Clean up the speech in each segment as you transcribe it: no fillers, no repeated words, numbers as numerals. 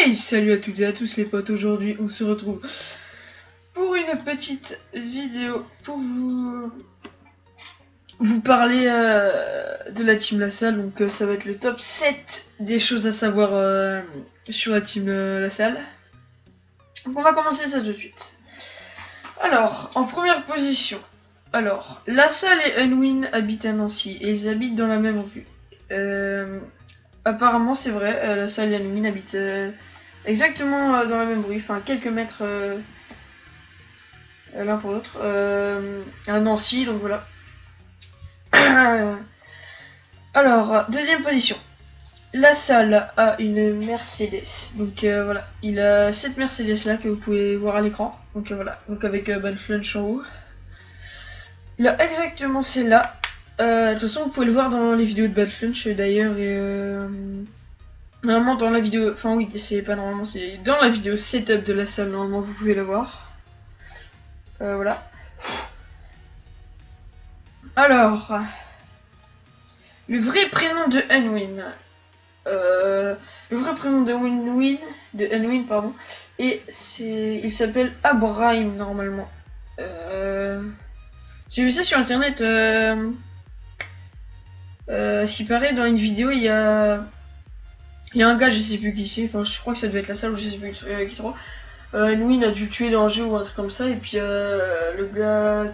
Hey, salut à toutes et à tous les potes, aujourd'hui on se retrouve pour une petite vidéo pour vous parler de la team LaSalle. Donc ça va être le top 7 des choses à savoir sur la team LaSalle. Donc on va commencer ça tout de suite. Alors, en première position, alors LaSalle et Unwin habitent à Nancy et ils habitent dans la même rue. Apparemment c'est vrai, LaSalle et Unwin habitent exactement dans la même rue, enfin quelques mètres l'un pour l'autre, à Nancy, donc voilà. Alors, deuxième position. LaSalle a une Mercedes, donc voilà, il a cette Mercedes là que vous pouvez voir à l'écran, donc voilà, donc avec Bad Flunch en haut. Il a exactement celle-là. De toute façon, vous pouvez le voir dans les vidéos de Bad Flunch d'ailleurs, et normalement dans la vidéo, enfin oui, c'est pas normalement, c'est dans la vidéo setup de LaSalle, normalement vous pouvez la voir. Voilà. Alors, le vrai prénom de Unwin. Le vrai prénom de Unwin, pardon, et il s'appelle Abraham normalement. J'ai vu ça sur internet. Ce qui paraît, dans une vidéo, il y a un gars, je sais plus qui c'est, enfin je crois que ça devait être LaSalle ou je sais plus qui trop. Unwin a dû tuer dans un jeu ou un truc comme ça, et puis le gars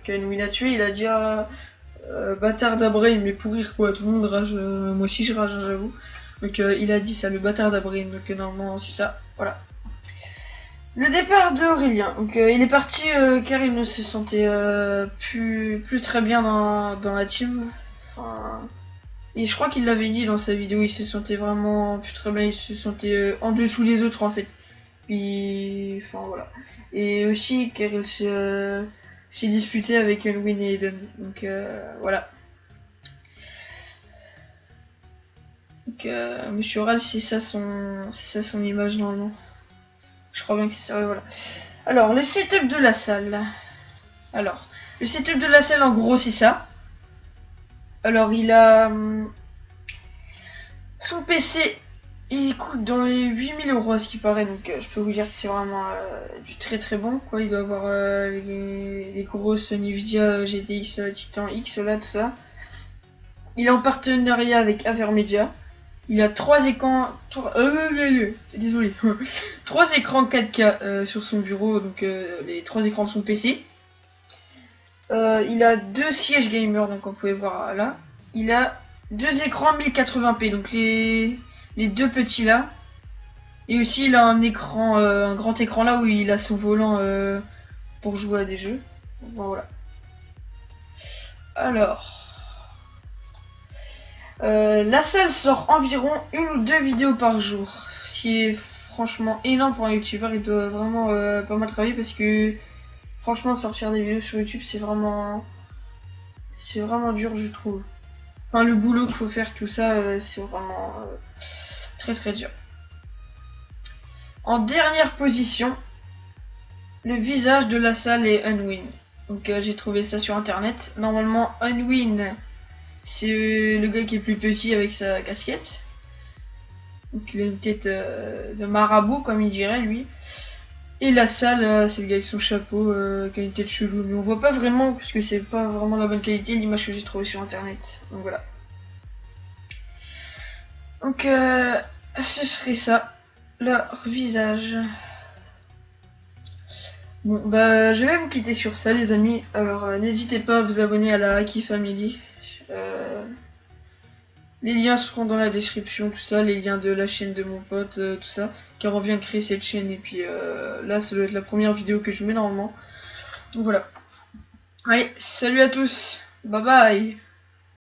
qu'Unwin a tué, il a dit bâtard d'Abraham, mais pour rire quoi, tout le monde rage, moi aussi je rage, j'avoue. Donc il a dit ça, le bâtard d'Abraham, donc normalement c'est ça, voilà. Le départ de Aurélien, donc il est parti car il ne se sentait plus très bien dans la team. Enfin, et je crois qu'il l'avait dit dans sa vidéo, il se sentait vraiment plus très bien, il se sentait en dessous des autres en fait. Puis, enfin voilà. Et aussi car il s'est disputé avec Unwin et Eden, donc voilà. Donc Monsieur Oral, c'est ça son image normalement. Je crois bien que c'est ça, ouais, voilà. Alors, le setup de LaSalle. Alors, le setup de LaSalle en gros c'est ça. Alors il a son PC, il coûte dans les 8000 € à ce qui paraît, donc je peux vous dire que c'est vraiment du très bon quoi. Il doit avoir les grosses Nvidia GTX Titan X là, tout ça. Il est en partenariat avec Avermedia. Il a 3 écrans, désolé, 3 écrans 4K sur son bureau, donc les 3 écrans de son PC. Il a 2 sièges gamer, donc on pouvait voir là. Il a 2 écrans 1080p, donc les 2 petits là. Et aussi il a un écran, un grand écran là où il a son volant pour jouer à des jeux. Voilà. Alors. LaSalle sort environ 1 ou 2 vidéos par jour, ce qui est franchement énorme pour un youtubeur. Il doit vraiment pas mal travailler parce que franchement sortir des vidéos sur YouTube c'est vraiment dur je trouve. Enfin le boulot qu'il faut faire, tout ça, c'est vraiment très dur. En dernière position, le visage de LaSalle et Unwin. Donc j'ai trouvé ça sur internet. Normalement Unwin, c'est le gars qui est plus petit avec sa casquette. Donc il a une tête de marabout comme il dirait lui. Et LaSalle, c'est le gars avec son chapeau qui a une tête chelou. Mais on voit pas vraiment parce que c'est pas vraiment la bonne qualité l'image que j'ai trouvée sur internet. Donc voilà. Donc ce serait ça. Leur visage. Bon bah je vais vous quitter sur ça les amis. Alors n'hésitez pas à vous abonner à la Haki Family. Les liens seront dans la description, tout ça, les liens de la chaîne de mon pote, tout ça, car on vient de créer cette chaîne et puis là ça doit être la première vidéo que je mets normalement. Donc voilà. Allez, salut à tous, bye bye.